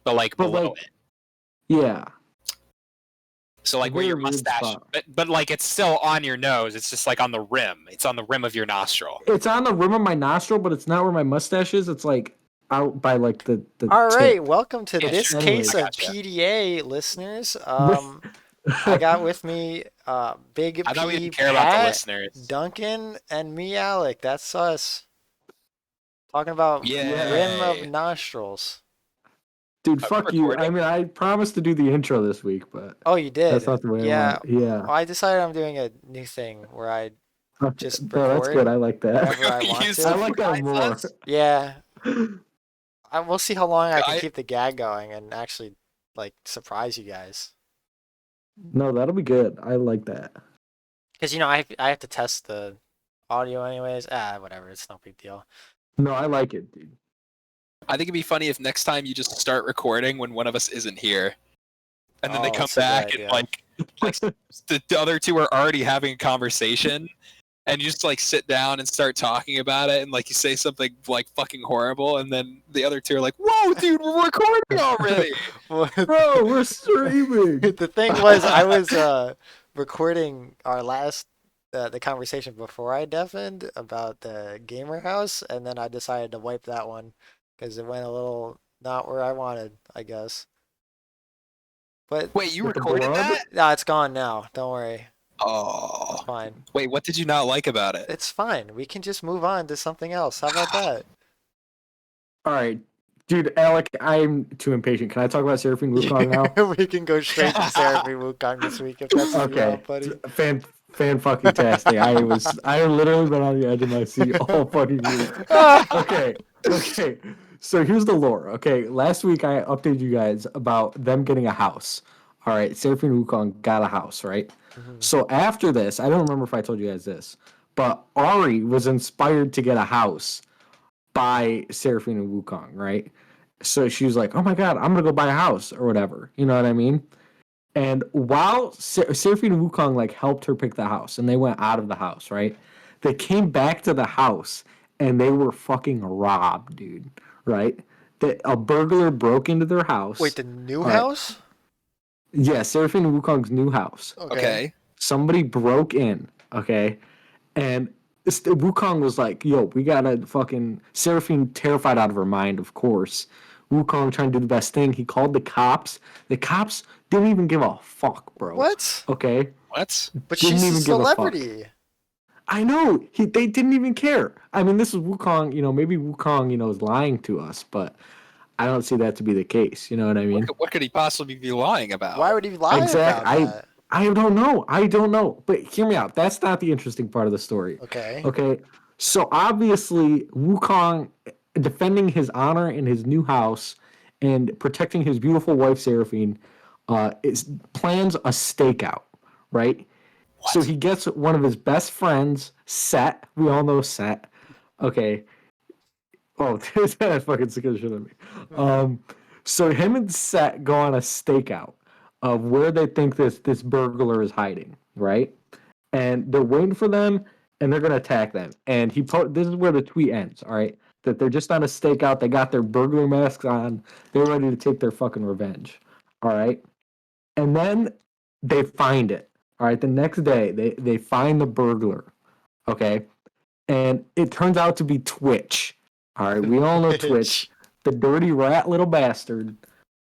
but like But below like, it. yeah. So like where Very your weird mustache, spot. but like it's still on your nose. It's just like on the rim. It's on the rim of your nostril. It's on the rim of my nostril, but it's not where my mustache is. It's like out by like the All right, tip. welcome to Yeah, this sure. case I of gotcha. PDA, listeners. I got with me Big I thought we P didn't care about the Pat, listeners. Duncan, and me, Alec. That's us. Talking about rim of Yay. nostrils. Dude, Are we fuck you. I recording? mean, I promised to do the intro this week, but Oh, you did? that's not the way I Yeah. want it. Yeah. I decided I'm doing a new thing where I Okay. just No, that's record good. I like that. whenever I want You to. I like that surprise more. us? Yeah. We'll see how long I can I- keep the gag going and actually like surprise you guys. No, that'll be good. I like that. Because I have to test the audio anyways. Whatever. It's no big deal. No, I like it, dude. I think it'd be funny if next time you just start recording when one of us isn't here, and then they Oh, come that's a good back and idea. like the other two are already having a conversation, and you just like sit down and start talking about it, and like you say something like fucking horrible, and then the other two are like, "Whoa, dude, we're recording already!" Bro, we're streaming. The thing was, I was recording our last the conversation before I deafened about the gamer house, and then I decided to wipe that one because it went a little not where I wanted, I guess. But Wait, you With the recorded blood? that? no, it's gone now. Don't worry, Oh, it's fine. wait, what did you not like about it? It's fine. We can just move on to something else. How about that? All right. Dude, Alec, I'm too impatient. Can I talk about Seraphine Wukong now? We can go straight to Seraphine Wukong this week if that's what you Okay. want, buddy. Fan fucking tastic. I literally been on the edge of my seat all fucking week. Okay. So here's the lore. Okay. Last week I updated you guys about them getting a house. All right. Seraphine Wukong got a house, right? Mhm. So after this, I don't remember if I told you guys this, but Ari was inspired to get a house by Seraphine and Wukong, right? So she was like, "Oh my god, I'm gonna go buy a house or whatever." You know what I mean? And while Seraphine and Wukong like helped her pick the house, and they went out of the house, right? They came back to the house and they were fucking robbed, dude. Right? A burglar broke into their house. Wait, the new right. house? Yeah, Seraphine and Wukong's new house. Okay. Somebody broke in, okay, and Wukong was like, "Yo, we gotta fucking." Seraphine terrified out of her mind, of course. Wukong trying to do the best thing. He called the cops. The cops didn't even give a fuck, bro. What? Okay. What? But Didn't she's a even give a fuck. celebrity. I know. They didn't even care. I mean, this is Wukong. Maybe Wukong, is lying to us, but I don't see that to be the case. You know what I mean? What could he possibly be lying about? Why would he lie about that? I don't know. But hear me out. That's not the interesting part of the story. Okay. Okay. So obviously, Wukong defending his honor in his new house and protecting his beautiful wife Seraphine plans a stakeout, right? What? So he gets one of his best friends, Set. We all know Set. Okay. Oh, that fucking scared the shit out of me. So him and Set go on a stakeout of where they think this burglar is hiding, right? And they're waiting for them, and they're gonna attack them. And this is where the tweet ends, all right? That they're just on a stakeout. They got their burglar masks on. They're ready to take their fucking revenge, all right? And then they find it, all right? The next day, they find the burglar, okay? And it turns out to be Twitch. All right, we all know Twitch. The dirty rat little bastard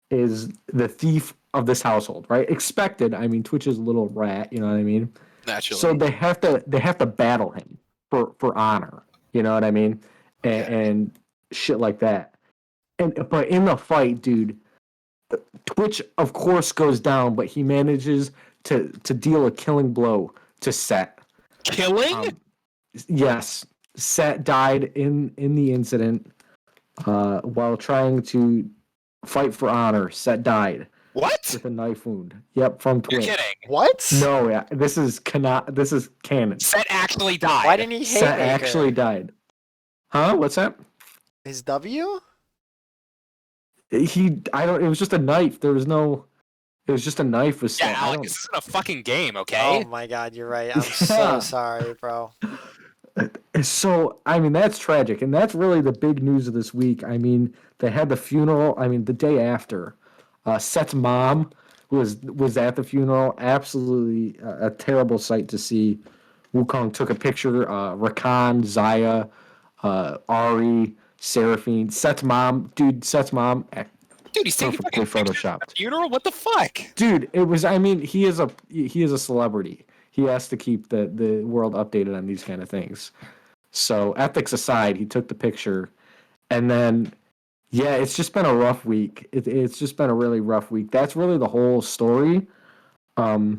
is the thief of this household, right? Expected. I mean, Twitch is a little rat, you know what I mean? Naturally. So they have to battle him for honor, you know what I mean? And shit like that. But in the fight, dude, Twitch of course goes down, but he manages to deal a killing blow to Set. Killing? Yes, Set died in the incident while trying to fight for honor. Set died What? with a knife wound. Yep, from You're Twitch. kidding. What? No, yeah, this is canon. Set actually died. Why didn't he hate Set Maker? actually died. Huh? What's that? His W? It was just a knife. It was just a knife with Set. Yeah, Alec, this isn't a fucking game, okay? Oh my god, you're right. I'm so sorry, bro. So, I mean, that's tragic, and that's really the big news of this week. I mean, they had the funeral. I mean, the day after, Seth's mom was at the funeral. Absolutely a terrible sight to see. Wukong took a picture. Rakan, Zaya, Ari, Seraphine, Seth's mom. Dude, Seth's mom. Dude, he's taking Perfectly fucking pictures at photoshopped. the funeral. What the fuck? Dude, it was. I mean, he is a celebrity. He has to keep the world updated on these kind of things. So ethics aside, he took the picture, and then yeah, it's just been a rough week. It's just been a really rough week. That's really the whole story. Yeah,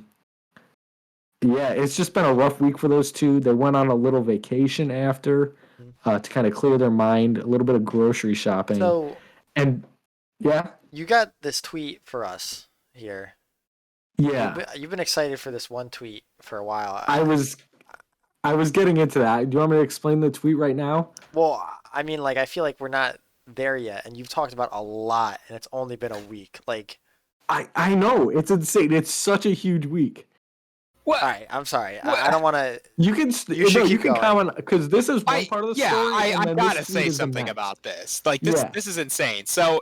it's just been a rough week for those two. They went on a little vacation after to kind of clear their mind, a little bit of grocery shopping. So, and yeah, you got this tweet for us here. yeah, You've been excited for this one tweet for a while. I was getting into that. Do you want me to explain the tweet right now? Well, I mean, like, I feel like we're not there yet, and you've talked about a lot, and it's only been a week. Like, I know, it's insane. It's such a huge week. all right, I'm sorry. I don't want to. You can You should keep going. comment because this is one part of the story. I and then gotta this tweet say is the something next. about this. Like this, Yeah. this is insane. So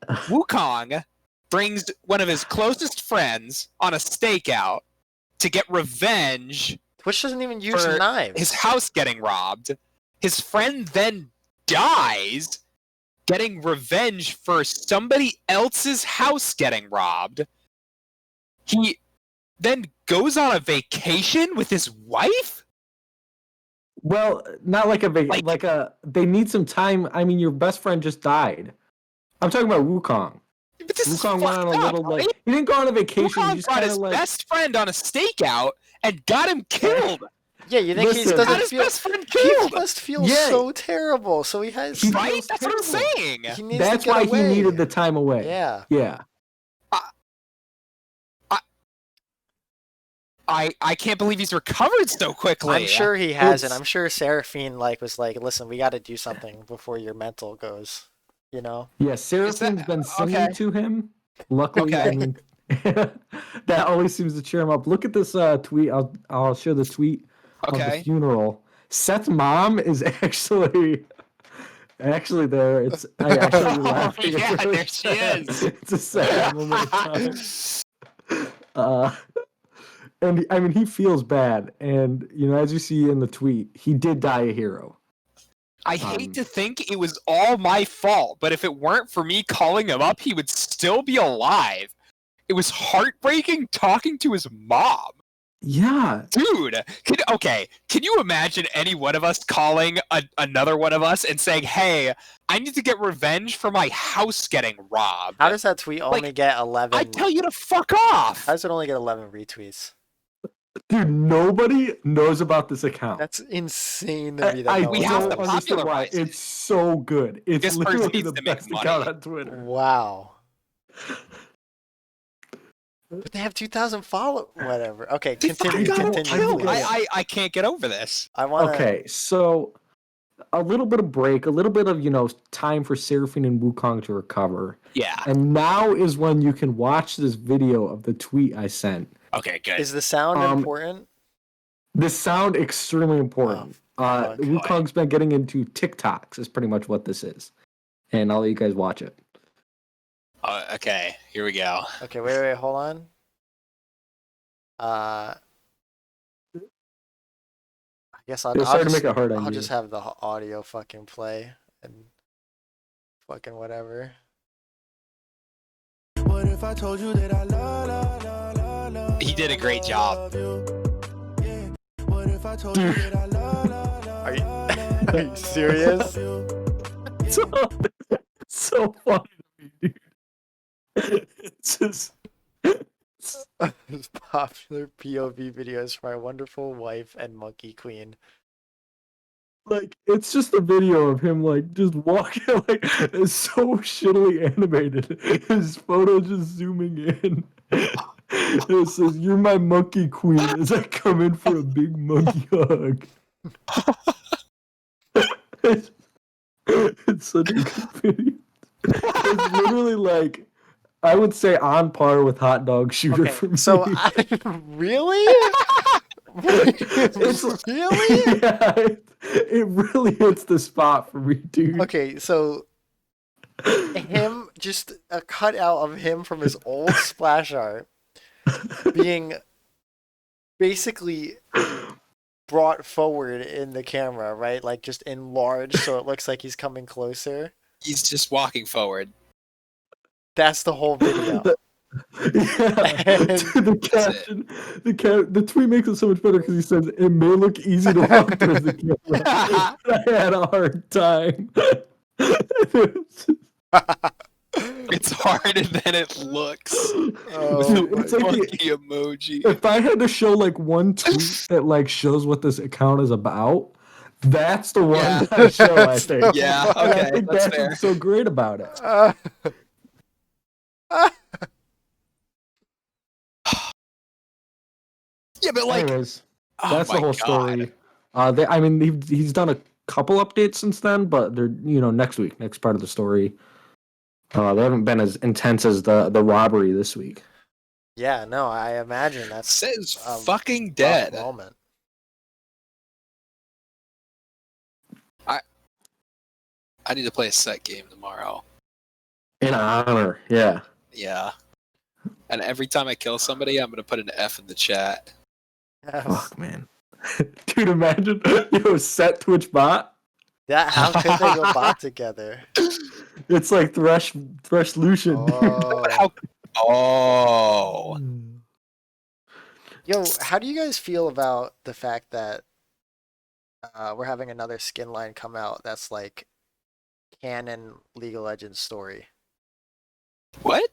Wukong brings one of his closest friends on a stakeout to get revenge. Which doesn't even use For knives. His house getting robbed. His friend then dies, getting revenge for somebody else's house getting robbed. He then goes on a vacation with his wife? Well, not like Like- they need some time. I mean, your best friend just died. I'm talking about Wukong. But this is Wukong went on a fucked little up, like right? he didn't go on a vacation. He Wukong just brought kind his of like best friend on a stakeout and got him killed. Yeah, you think he Listen. Got doesn't his feel? best friend He killed. must feel Yeah. so terrible. So he has. He Right? feels That's what I'm terrible. saying. He needs that's to get why away. he needed the time away. Yeah. Yeah. I can't believe he's recovered so quickly. I'm sure he has, and It's- I'm sure Seraphine was like, "Listen, we got to do something before your mental goes." You know. Yeah, Seraphine's been singing okay. to him. Luckily, I Okay. mean, that always seems to cheer him up. Look at this tweet. I'll share the tweet of the Okay. funeral. Seth's mom is actually there. It's I actually Oh, laughing. It's yeah, really there she sad. is. It's a sad moment of time. And I mean, he feels bad, and as you see in the tweet, he did die a hero. I hate to think it was all my fault, but if it weren't for me calling him up, he would still be alive. It was heartbreaking talking to his mom. Yeah, Dude, can you imagine any one of us calling another one of us and saying, "Hey, I need to get revenge for my house getting robbed"? How does that tweet only get 11? I tell you to fuck off. How does it only get 11 retweets? dude, nobody knows about this account. That's insane to me. That no we one have knows. to understand why. popularize it. It's so good. It's This person literally needs the to make best money. account on Twitter. Wow. But they have 2,000 follow. Whatever. Okay, They continue. fucking got him Continue. killed. please. I can't get over this. I want. Okay, so a little bit of break, a little bit of time for Seraphine and Wukong to recover, Yeah. and now is when you can watch this video of the tweet I sent. Okay, good. Is the sound important? The sound extremely important. fuck. Wukong's been getting into TikToks. Is pretty much what this is, and I'll let you guys watch it. Okay, here we go. Okay, wait, hold on. I guess They're starting to make it hard on I'll you. just have the audio fucking play and fucking whatever. What if I told you that I love He did a great job. Yeah. What if I told you that I love Are you serious? so funny to me, dude. It's just His popular POV videos for my wonderful wife and monkey queen. like it's just a video of him like just walking like it's so shittily animated. His photo just zooming in. It says, "You're my monkey queen," as I come in for a big monkey hug. It's such a good video. It's literally like I would say on par with Hot Dog Shooter for me. So really? It's Really? Yeah, it really hits the spot for me, dude. Okay, so him, just a cutout of him from his old splash art being basically brought forward in the camera, right? Like just enlarged so it looks like he's coming closer. He's just walking forward. That's the whole video. Yeah, And- dude, the caption, the tweet makes it so much better because he says it may look easy to walk towards the camera. But I had a hard time. It's harder than it looks. Oh It's my like God. Funky emoji. if I had to show like one tweet that like shows what this account is about, that's the one Yeah. that I show. I That's think. the Yeah, one. And I okay, think that's that's fair. what's so great about it. Yeah, but like, Anyways, oh that's the my whole God. story. I mean, he's done a couple updates since then, but they're next week, next part of the story. They haven't been as intense as the robbery this week. Yeah, no, I imagine that's Says a fucking rough dead. moment. I need to play a set game tomorrow. In honor, yeah. Yeah. And every time I kill somebody, I'm gonna put an F in the chat. Yes. Fuck, man. Dude, imagine set Twitch bot. That how could they go bot together? It's like Thresh Lucian. But how? Oh. Yo, how do you guys feel about the fact that we're having another skin line come out that's like canon League of Legends story? What?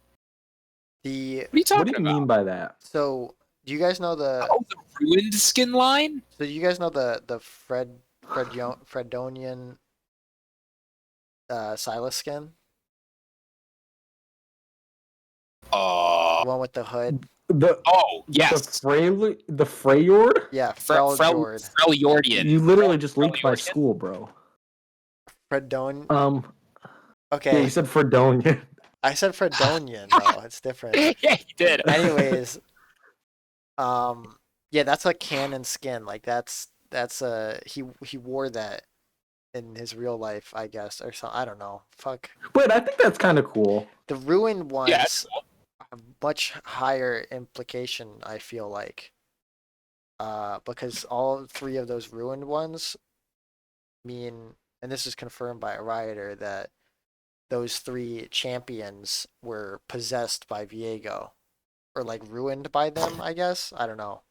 The What are you talking What do you about? mean by that? so do you guys know the Oh, the ruined skin line? so you guys know the Fredonian Silas skin? The one with the hood? Oh, The yes. the Freyord? Yeah, Freljord. Freljordian. You literally just leaked my Freljordian? school, bro. Fredon Yeah, Okay. you said Fredonia. I said Fredonian though, it's different. Yeah, he did. Anyways, yeah, that's a canon skin. Like that's he wore that in his real life, I guess, or something. I don't know. Fuck. Wait, I think that's kind of cool. The ruined ones Yeah, it's cool. have much higher implication, I feel like. Because all three of those ruined ones mean, and this is confirmed by a rioter, that those three champions were possessed by Viego. Or like ruined by them, I guess. I don't know.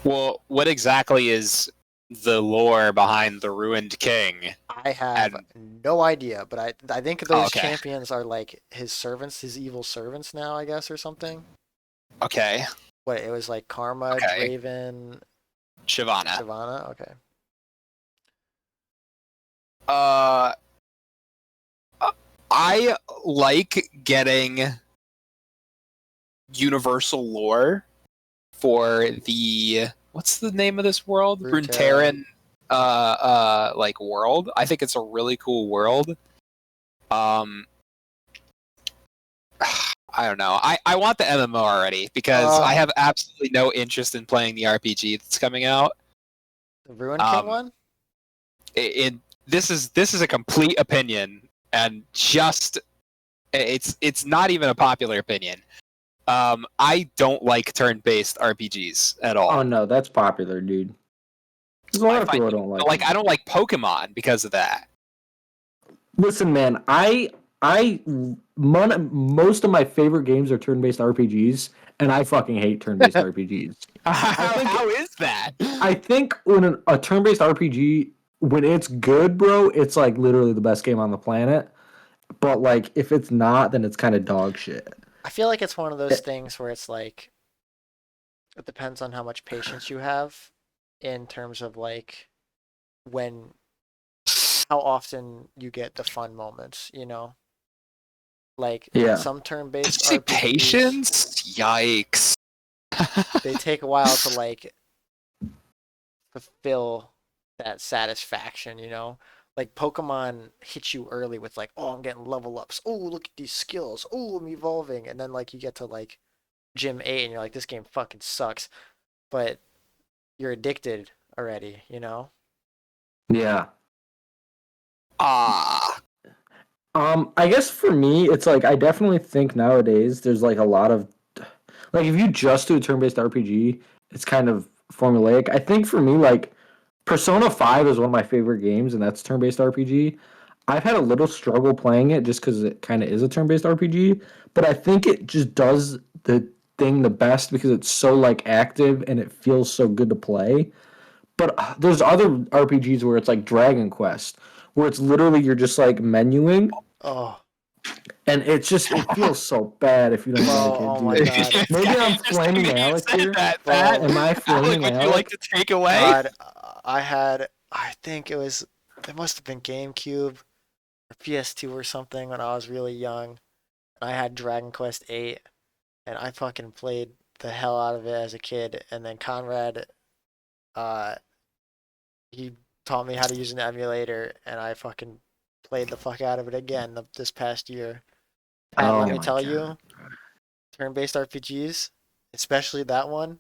Well, what exactly is the lore behind the ruined king? I have no idea, but I think Oh, those okay. champions are like his servants, his evil servants now, I guess, or something. Okay. What, it was like Karma, Okay. Draven, Shyvana. Shyvana? Okay. I like getting universal lore for the what's the name of this world? Runeterra. Runeterran like world. I think it's a really cool world. I don't know. I want the MMO already because I have absolutely no interest in playing the RPG that's coming out. The Ruin King one? This is a complete opinion and just it's not even a popular opinion. I don't like turn-based RPGs at all. Oh no, that's popular, dude. There's a lot of people who don't like. I don't like Pokemon because of that. Listen, man, most of my favorite games are turn-based RPGs, and I fucking hate turn-based RPGs. How is that? I think when a turn-based RPG, when it's good, bro, it's like literally the best game on the planet. But like, if it's not, then it's kind of dog shit. I feel like it's one of those things where it's like, it depends on how much patience you have in terms of like how often you get the fun moments, you know? Like, Yeah. some turn-based Did you say RPGs, patience? Yikes. they take a while to like fulfill that satisfaction, you know? Like Pokemon hits you early with like, oh, I'm getting level ups. Oh, look at these skills. Oh, I'm evolving. And then like you get to like Gym 8 and you're like, this game fucking sucks. but you're addicted already, Yeah. Ah. I guess for me, it's like I definitely think nowadays there's like a lot of like if you just do a turn-based RPG, it's kind of formulaic. I think for me, like Persona 5 is one of my favorite games, and that's turn-based RPG. I've had a little struggle playing it just because it kind of is a turn-based RPG, but I think it just does the thing the best because it's so like active and it feels so good to play. But there's other RPGs where it's like Dragon Quest, where it's literally you're just like menuing, Oh, and it feels so bad if you don't bro, like it, oh dude. my God. Maybe I'm It's flaming interesting that you Alec said here. that, Bro. Pat. Am I Alec, flaming would you Alec? like to take away? God, I think it must have been GameCube or PS2 or something when I was really young. I had Dragon Quest 8, and I fucking played the hell out of it as a kid. And then Conrad, uh, he taught me how to use an emulator, and I fucking played the fuck out of it again this past year. And let Oh me my tell God. you, turn-based RPGs, especially that one,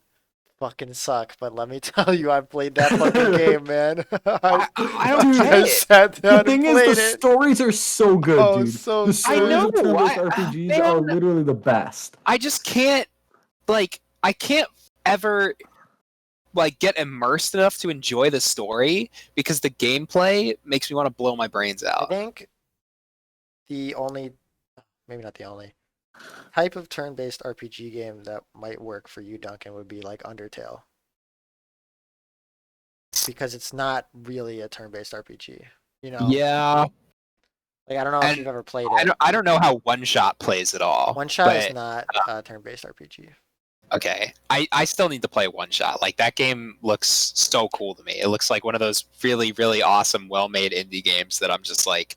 fucking suck. But let me tell you, I played that fucking game, man. I don't Dude, get I it. sat The down and thing is, the played it. stories are so good, Oh, dude. so The good. I stories know. of turn-based I, RPGs man, are literally the best. I just can't I can't ever like get immersed enough to enjoy the story because the gameplay makes me want to blow my brains I out. think the only, maybe not the only, type of turn-based RPG game that might work for you, Duncan, would be like Undertale. Because it's not really a turn-based RPG, Yeah, Like, I don't know if you've and ever played it. I don't know how One Shot plays at all. One Shot is but not a turn-based RPG. okay, I still need to play One Shot. Like that game looks so cool to me. It looks like one of those really really awesome, well-made indie games that I'm just like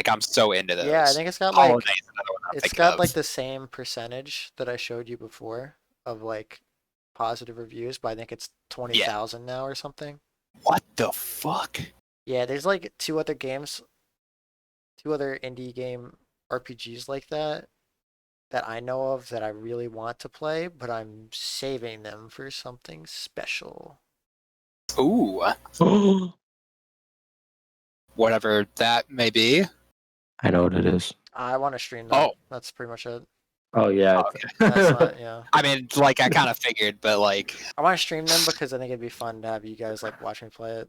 I'm so into those. Yeah, I think it's got Hollow like Knight's another one I'm it's thinking got of. like the same percentage that I showed you before of like positive reviews, but I think it's 20,000 now or something. What the fuck? Yeah, there's like two other indie game RPGs like that I know of that I really want to play, but I'm saving them for something special. Ooh, whatever that may be. I know what it is. I want to stream that. Oh. That's pretty much it. Oh yeah. Okay. That's not, yeah. I mean, like I kind of figured, but like, I want to stream them because I think it'd be fun to have you guys like watch me play it.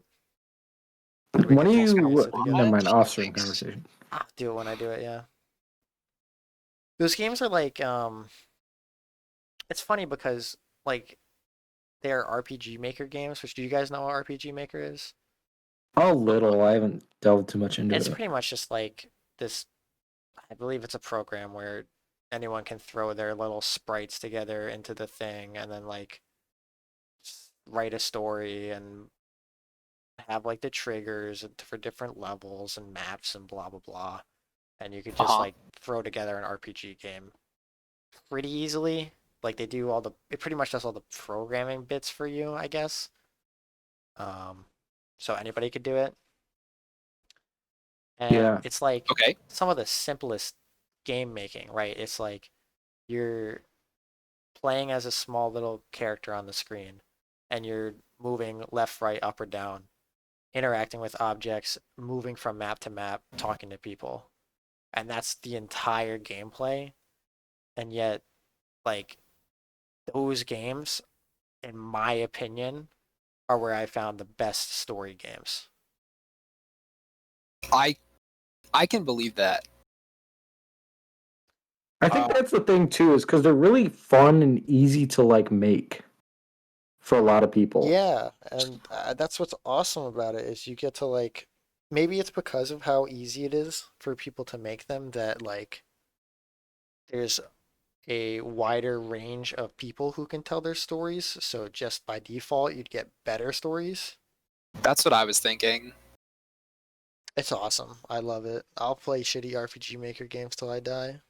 We When could do just you? experience it together. Never mind. Off-stream conversation. I'll do it when I do it, yeah. Those games are like, it's funny because like they're RPG Maker games, which do you guys know what RPG Maker is? A little. I haven't delved too much into It's it. pretty much just like this, I believe it's a program where anyone can throw their little sprites together into the thing and then like write a story and have like the triggers for different levels and maps and blah blah blah. And you could just like throw together an RPG game pretty easily. Like it pretty much does all the programming bits for you, I guess. So anybody could do it. And Yeah. it's like okay, some of the simplest game making, right? It's like you're playing as a small little character on the screen and you're moving left, right, up, or down, interacting with objects, moving from map to map, talking to people. And that's the entire gameplay. And yet, like, those games, in my opinion, are where I found the best story games. I can believe that. I think that's the thing too, is because they're really fun and easy to like make for a lot of people. Yeah, and that's what's awesome about it is you get to like, maybe it's because of how easy it is for people to make them that like there's a wider range of people who can tell their stories. So just by default, you'd get better stories. That's what I was thinking. It's awesome. I love it. I'll play shitty RPG Maker games till I die.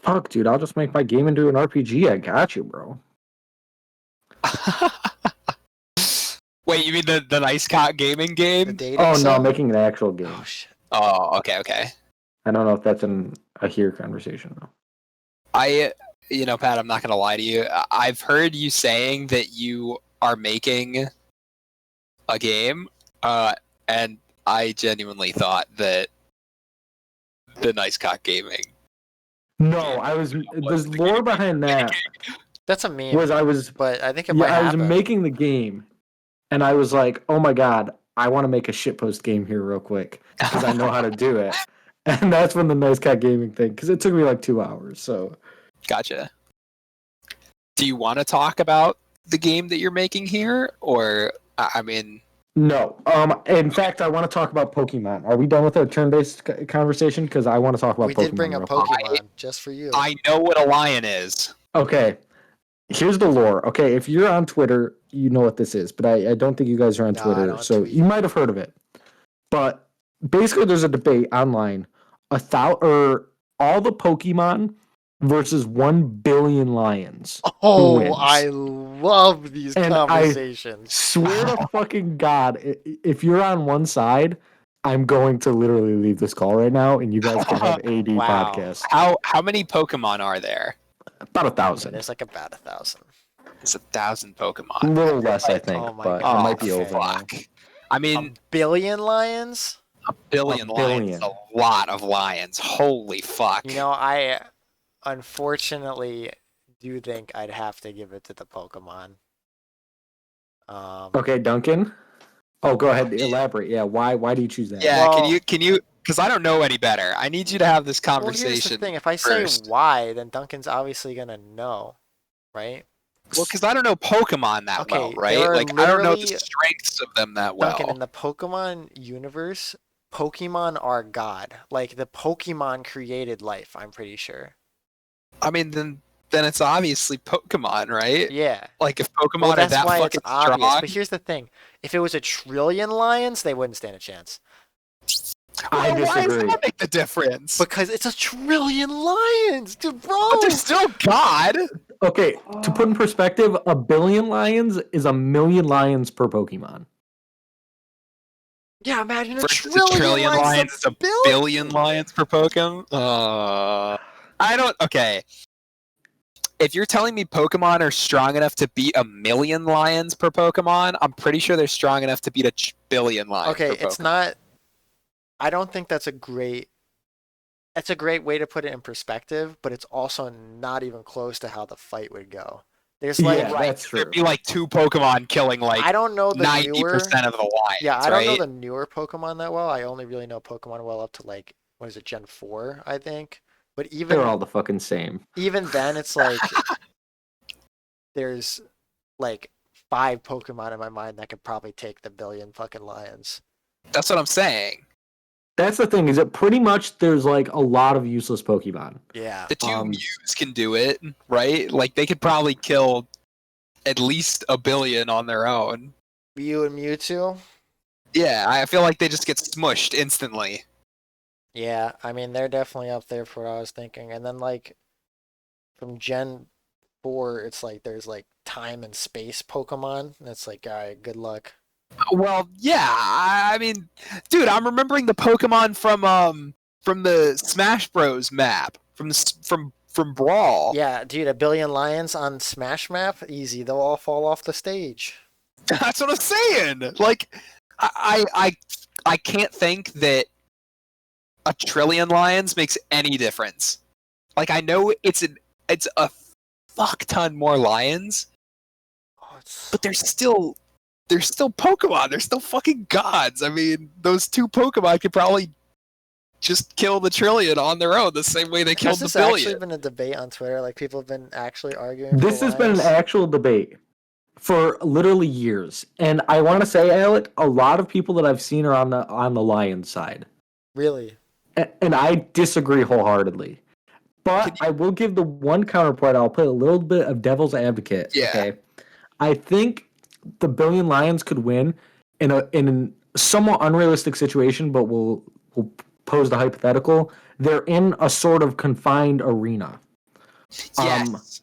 Fuck, dude, I'll just make my game into an RPG. I got you, bro. Wait, you mean the Nice Cot gaming The game? dating Oh no, sim? I'm making an actual game. Oh shit. Oh, okay. I don't know if that's a here conversation though. Pat, I'm not gonna lie to you. I've heard you saying that you are making a game, and I genuinely thought that the Nice Cock Gaming. No, I was. There's lore behind that. That's a meme. But I think it might I was happen. making the game, and I was like, "Oh my god, I want to make a shitpost game here real quick because I know how to do it." And that's when the Nice Cat Gaming thing, because it took me like 2 hours. So, Gotcha. Do you want to talk about the game that you're making here, or I mean? no. In fact, I want to talk about Pokemon. Are we done with our turn-based conversation? Because I want to talk about We Pokemon. did bring a real quick. Pokemon just for you. I know what a lion is. Okay. Here's the lore. Okay, if you're on Twitter, you know what this is, but I don't think you guys are on No, I Twitter, don't so tweet. you might have heard of it. But basically, there's a debate online. All the Pokemon versus 1 billion lions. Oh, wins? I love these And I conversations. Swear to fucking God, if you're on one side, I'm going to literally leave this call right now, and you guys can have AD Wow. podcast. How many Pokemon are there? About 1,000. There's like about 1,000. It's 1,000 Pokemon. A little less, I think, Oh my but God. it might be Okay. over now. Fuck. I mean, A billion lions? a billion lions is a lot of lions. Holy fuck. You know, I unfortunately do think I'd have to give it to the Pokemon. Okay, Duncan. Oh, go ahead. Elaborate. Yeah, why do you choose that? Yeah, Well- can you? Because I don't know any better. I need you to have this Well, conversation. here's the thing. If I say first. why, then Duncan's obviously going to know, right? Well, because I don't know Pokemon that Okay, well, right? there are Like I don't know the literally- strengths of them that well. Duncan, in the Pokemon universe, Pokemon are God. Like, the Pokemon created life, I'm pretty sure. I mean, then it's obviously Pokemon, right? Yeah. Like if Pokemon Well, are that's that why fucking it's obvious. strong, But here's the thing. If it was 1,000,000,000,000 lions, they wouldn't stand a chance. I Well, why does disagree. that make the difference? Because it's 1,000,000,000,000 lions, dude, bro. But they're still God. Okay, to put in perspective, 1 billion lions is 1 million lions per Pokemon. Yeah, imagine a Versus trillion, lions is a billion. billion lions per Pokemon. I don't. Okay. If you're telling me Pokemon are strong enough to beat 1 million lions per Pokemon, I'm pretty sure they're strong enough to beat 1 billion lions. Okay, per it's Pokemon. not. I don't think that's a great. It's a great way to put it in perspective, but it's also not even close to how the fight would go. There's like, Yeah, that's true. There'd be like 2 Pokemon killing like I don't know the 90% newer. of the lions. Yeah, I don't know right? the newer Pokemon that well. I only really know Pokemon well up to like what is it, Gen 4, I think. But even They're all the fucking same. even then, it's like there's like 5 Pokemon in my mind that could probably take the billion fucking lions. That's what I'm saying. That's the thing, is that pretty much there's like a lot of useless Pokemon. Yeah. The 2 Um, Mews can do it, right? Like they could probably kill at least 1 billion on their own. Mew and Mewtwo. Yeah, I feel like they just get smushed instantly. Yeah, I mean they're definitely up there for what I was thinking. And then like from Gen 4, it's like there's like time and space Pokemon. And it's like, all right, good luck. Well, yeah, I mean, dude, I'm remembering the Pokemon from the Smash Bros map from Brawl. Yeah, dude, 1 billion lions on Smash Map, easy. They'll all fall off the stage. That's what I'm saying. Like, I can't think that 1 trillion lions makes any difference. Like, I know it's a fuck ton more lions, Oh, it's but they're still Pokemon. They're still fucking gods. I mean, those 2 Pokemon could probably just kill the trillion on their own, the same way they Has killed the this actually billion. been a debate on Twitter? Like people have been actually arguing. This for has been an lions? actual debate for literally years. And I want to say, Alec, a lot of people that I've seen are on the Lions side. Really? And I disagree wholeheartedly. But I will give the one counterpoint. I'll play a little bit of devil's advocate. Yeah. Okay. I think the billion lions could win in a somewhat unrealistic situation, but we'll pose the hypothetical. They're in a sort of confined arena. Yes.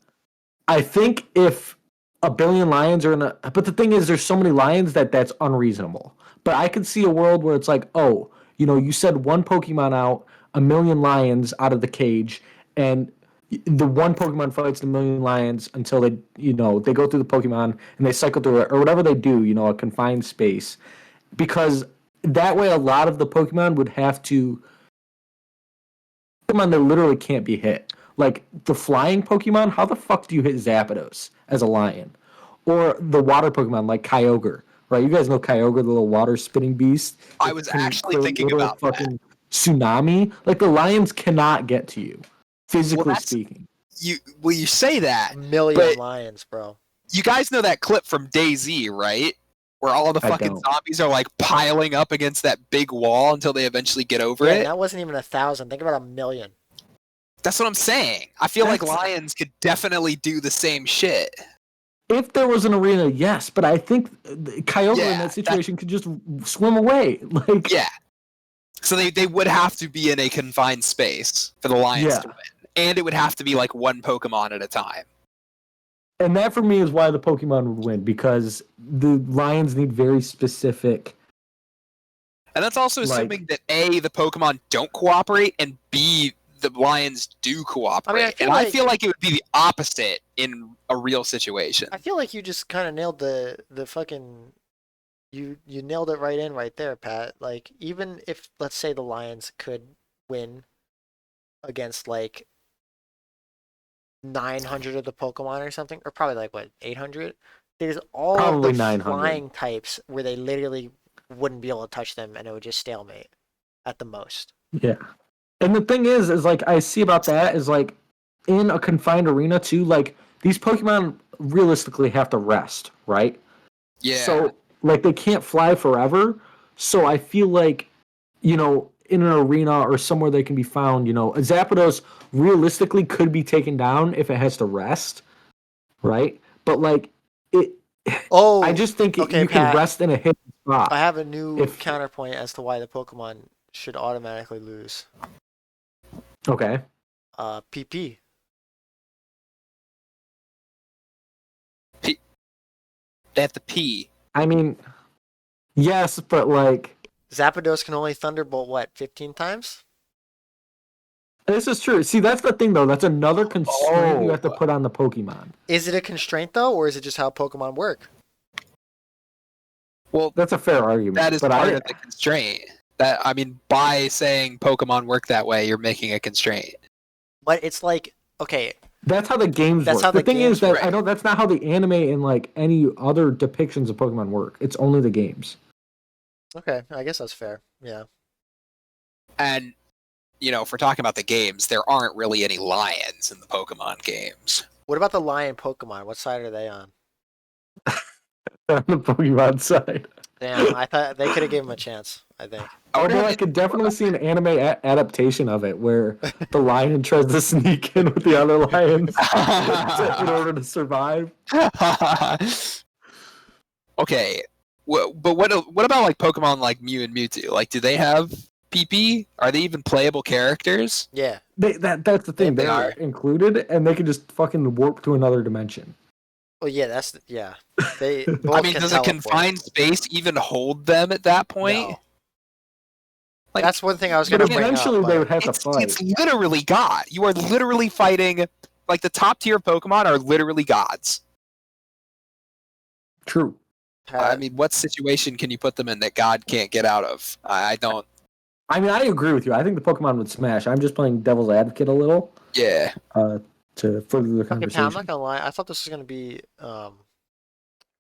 I think if 1 billion lions are but the thing is, there's so many lions that's unreasonable. But I could see a world where it's like, oh, you said 1 Pokemon out, 1 million lions out of the cage, and the one Pokemon fights the million lions until they, they go through the Pokemon and they cycle through it or whatever they do, a confined space, because that way a lot of the Pokemon would have to Pokemon that literally can't be hit. Like the flying Pokemon, how the fuck do you hit Zapdos as a lion? Or the water Pokemon like Kyogre, right? You guys know Kyogre, the little water spitting beast. I was actually The thinking little about fucking tsunami. Like the lions cannot get to you, physically speaking. You say that, A million but lions, bro. you guys know that clip from DayZ, right? Where all the I fucking don't. zombies are like piling up against that big wall until they eventually get over Yeah, it. and that wasn't even 1,000. Think about 1,000,000. That's what I'm saying. I feel like That's- lions could definitely do the same shit. If there was an arena, yes, but I think Kyogre in Yeah, that situation could just swim away. Like, Yeah. So they would have to be in a confined space for the lions Yeah. to win. And it would have to be like one Pokemon at a time. and that for me is why the Pokemon would win, because the lions need very specific. And that's also assuming that A, the Pokemon don't cooperate, and B, the lions do cooperate. I feel like it would be the opposite in a real situation. I feel like you just kind of nailed the fucking. You nailed it right there, Pat. Like, even if, let's say, the lions could win against like 900 of the Pokemon or something, or probably like what 800. There's all Probably of the 900. flying types where they literally wouldn't be able to touch them, and it would just stalemate at the most. Yeah. And the thing is like I see about that is like in a confined arena too, like these Pokemon realistically have to rest, right? Yeah. So like they can't fly forever. So I feel like, in an arena or somewhere they can be found, a Zapdos realistically could be taken down if it has to rest, right? But like it, Oh, I just think okay, you Pat. can rest in a hidden spot. I have a new If- counterpoint as to why the Pokemon should automatically lose. Okay. PP. They have to pee. I mean, yes, but like Zapdos can only Thunderbolt what 15 times? this is true. See, that's the thing though. That's another constraint you have to Oh. put on the Pokemon. Is it a constraint though, or is it just how Pokemon work? Well, That's a fair argument. that is but part of the constraint. By saying Pokemon work that way, you're making a constraint. But it's like, okay, That's how the games That's work. how The the thing games is that work. that's not how the anime and like any other depictions of Pokemon work. It's only the games. okay, I guess that's fair. Yeah. And, if we're talking about the games, there aren't really any lions in the Pokemon games. What about the lion Pokemon? What side are they on? On the Pokemon side. Damn, I thought they could have given him a chance. I think. Although I could definitely see an anime adaptation of it where the lion tries to sneak in with the other lions in order to survive. Okay, but what about like Pokemon like Mew and Mewtwo? Like, do they have PP? Are they even playable characters? Yeah. That's the thing. They They are. are included, and they can just fucking warp to another dimension. Well, yeah, yeah. They both I mean, can does a teleport. confined space even hold them at that point? No. Like, That's one thing I was gonna But bring up. eventually, they like- would have to It's fight. literally God. You are literally fighting. Like, the top tier Pokemon are literally gods. True. I mean, what situation can you put them in that God can't get out of? I don't. I mean, I agree with you. I think the Pokemon would smash. I'm just playing devil's advocate a little Yeah. to further the Okay, Pat, I'm conversation. not gonna lie. I thought this was gonna be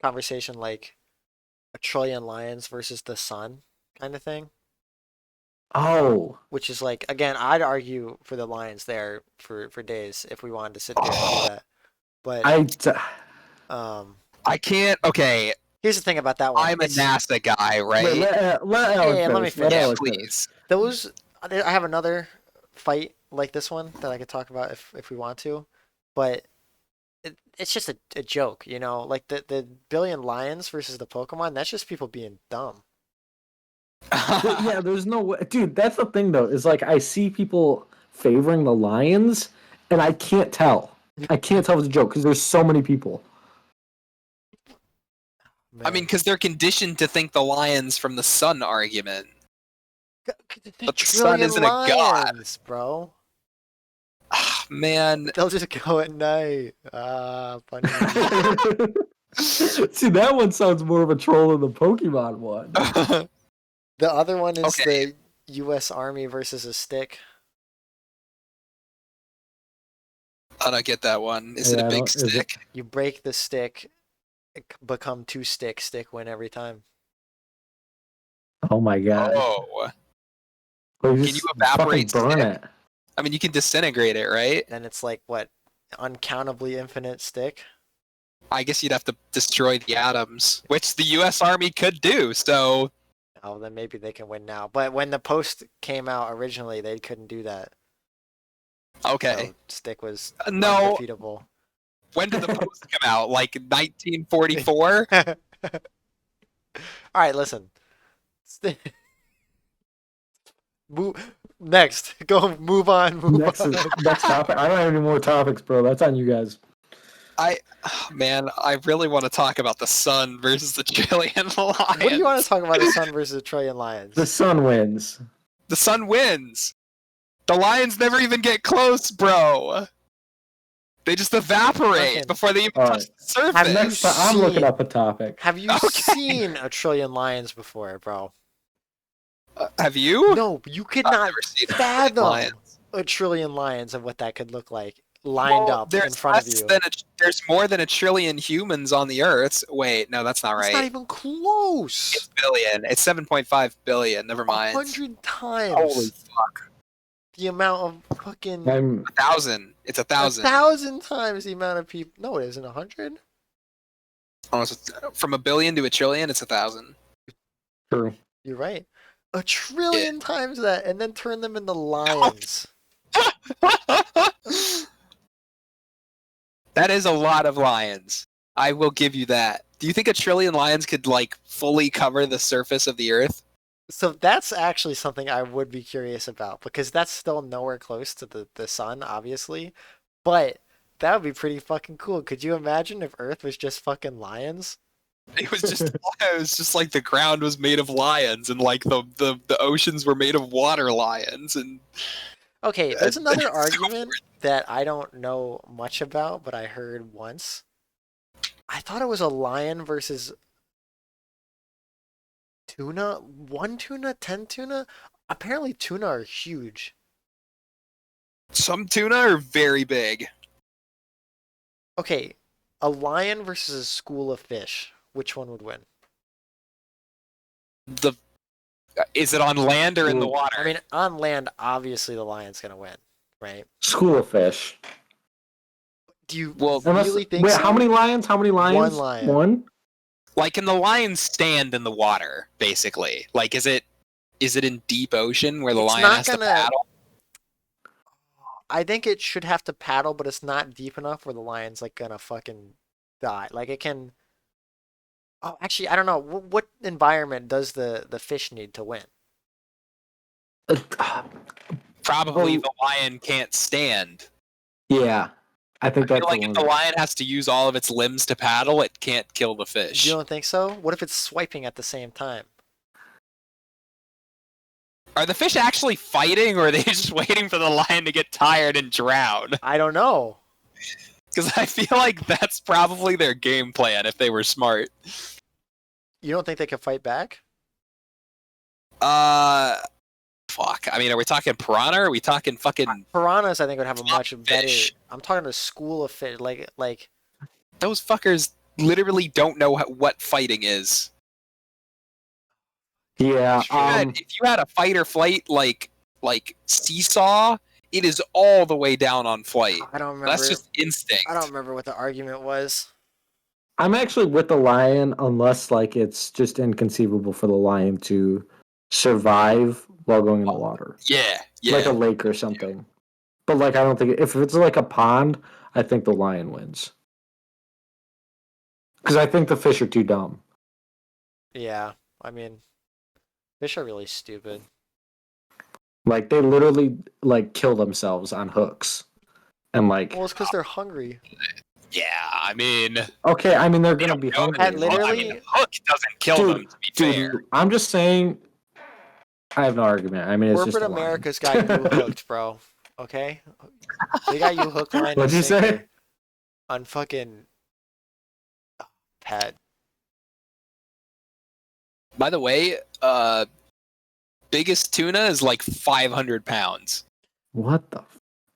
conversation like a trillion lions versus the sun kind of thing. Oh, Which is like, again, I'd argue for the lions there for days if we wanted to sit there and do that. But I can't. Okay, here's the thing about that one. I'm a It's- NASA guy, right? wait, let Alex Yeah, let me finish. Let finish. Alex finish. Please. Those I have another fight like this one that I could talk about if we want to, but it's just a joke, like the billion lions versus the Pokemon. That's just people being dumb. Yeah, there's no way, dude. That's the thing, though. Is like I see people favoring the Lions, and I can't tell. I can't tell if it's a joke because there's so many people. I Man. mean, because they're conditioned to think the lions from the sun argument. The but the sun trillion isn't a god. lions, bro. man. They'll just go at night. Funny. See, that one sounds more of a troll than the Pokemon one. The other one is Okay. the U.S. Army versus a stick. I don't get that one. Is it Yeah, a I big don't- is it- stick? You break the stick, become 2 sticks. Stick win every time. Oh my god. Oh. Well, Can just you evaporate fucking burn stick? it. I mean, you can disintegrate it, right? Then it's like what, uncountably infinite stick. I guess you'd have to destroy the atoms, which the U.S. Army could do. So, Oh, then maybe they can win now. But when the post came out originally, they couldn't do that. okay. So stick was No. undefeatable. When did the post come out? Like 1944? All right, listen. Next, go move on. Next topic. I don't have any more topics, bro. That's on you guys. Man, I really want to talk about the sun versus the Chilean lions. What do you want to talk about? The sun versus the trillion lions. The sun wins. The sun wins. The lions never even get close, bro. They just evaporate Duncan. before they even All touch right. the surface. Next time, I'm looking up a topic. Have you Okay. seen a trillion lions before, bro? Have you? No, you could I've not never seen fathom lions. a trillion lions and what that could look like lined Well, up in there's front of less you. than there's more than 1 trillion humans on the Earth. Wait, no, that's not It's right. not even close. It's billion. It's 7.5 billion. Never mind. 100 times Holy fuck. the amount of fucking. I'm 1,000. It's 1,000. 1,000 times the amount of people. No, it isn't 100. Almost from 1 billion to 1 trillion. It's 1,000. true. You're right. 1 trillion times that, and then turn them into lions. That is a lot of lions. I will give you that. Do you think 1 trillion lions could like fully cover the surface of the Earth? So that's actually something I would be curious about because that's still nowhere close to the sun, obviously. But that would be pretty fucking cool. Could you imagine if Earth was just fucking lions? It was just like the ground was made of lions, and like the oceans were made of water lions, and Okay, there's another so argument that I don't know much about, but I heard once. I thought it was a lion versus tuna. 1 tuna, 10 tuna? Apparently tuna are huge. some tuna are very big. Okay, a lion versus a school of fish. Which one would win? Is it on land or in the Ooh. water? I mean, on land, obviously the lion's gonna win, right? School of fish. Do you Well, really think wait, so? how many lions? How many lions? One lion. One? like, can the lion stand in the water? Basically, like, is it in deep ocean where the It's lion not has to gonna- paddle? I think it should have to paddle, but it's not deep enough where the lion's like gonna fucking die. Like it can. Oh, actually, I don't know. What environment does the fish need to win? Probably Well- the lion can't stand. Yeah, I think I that's feel like the if one. the lion has to use all of its limbs to paddle, it can't kill the fish. You don't think so? What if it's swiping at the same time? Are the fish actually fighting, or are they just waiting for the lion to get tired and drown? I don't know. Because I feel like that's probably their game plan if they were smart. You don't think they could fight back? Fuck. I mean, are we talking piranha? Or are we talking fucking... Piranhas, I think, would have a much better. Fish. I'm talking a school of fish, like. Those fuckers literally don't know what fighting is. Yeah, If you had a fight or flight like seesaw, it is all the way down on flight. I don't remember. That's just instinct. I don't remember what the argument was. I'm actually with the lion unless like it's just inconceivable for the lion to survive while going in the water. Yeah, Like a lake or something. But like I don't think if it's like a pond, I think the lion wins. Because I think the fish are too dumb. Yeah, I mean, fish are really stupid. Like they literally like kill themselves on hooks. And like Well, it's because they're hungry. Yeah, I mean, okay, I mean they're they gonna don't be know hungry. that. And literally- I mean, the hook doesn't kill them. To be fair, I'm just saying I have no argument. I mean it's just Corporate a lion. America's got you hooked, bro. Okay, they got you hook, line, and What'd you say? sinker on fucking Pat. By the way, biggest tuna is like 500 pounds. What the?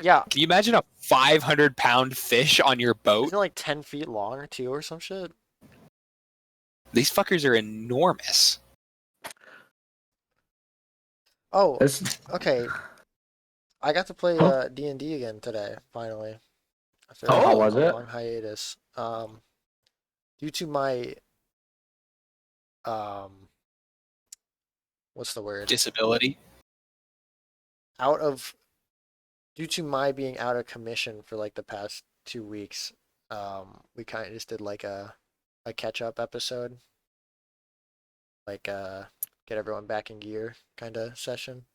Yeah, Can you imagine a 500-pound fish on your boat? isn't it like 10 feet long too, or some shit? These fuckers are enormous. Oh, This, okay. I got to play Huh? D&D again today, finally. After Oh, how Oh. was a it? long hiatus. Due to my what's the word? Disability. Out of Due to my being out of commission for like the past 2 weeks, we kind of just did like a catch up episode, like get everyone back in gear kind of session.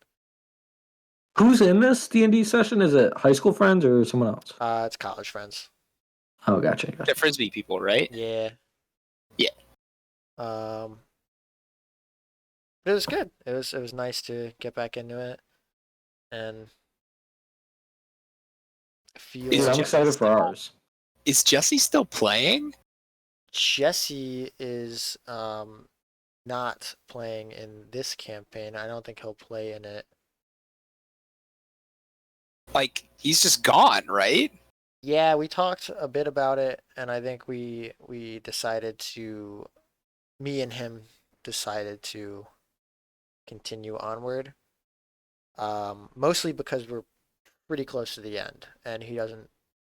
who's in this D&D session? Is it high school friends or someone else? It's college friends. Oh, gotcha. The Frisbee people, right? Yeah. Yeah. But it was good. It was nice to get back into it and feel. Dude, I'm Jesse excited for still- ours. Is Jesse still playing? Jesse is not playing in this campaign. I don't think he'll play in it. Like, he's just gone, right? Yeah, we talked a bit about it, and I think we decided to, me and him decided to continue onward. Mostly because we're pretty close to the end, and he doesn't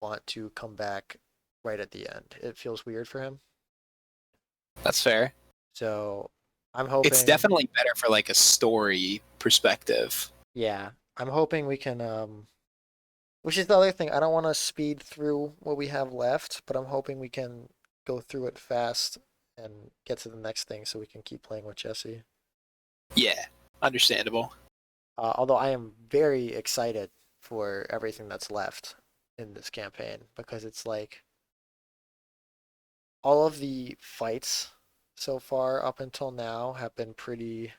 want to come back right at the end. It feels weird for him. That's fair. So I'm hoping It's definitely better for like a story perspective. Yeah, I'm hoping we can which is the other thing. I don't want to speed through what we have left, but I'm hoping we can go through it fast and get to the next thing so we can keep playing with Jesse. Yeah, understandable. Although I am very excited for everything that's left in this campaign because it's like all of the fights so far up until now have been pretty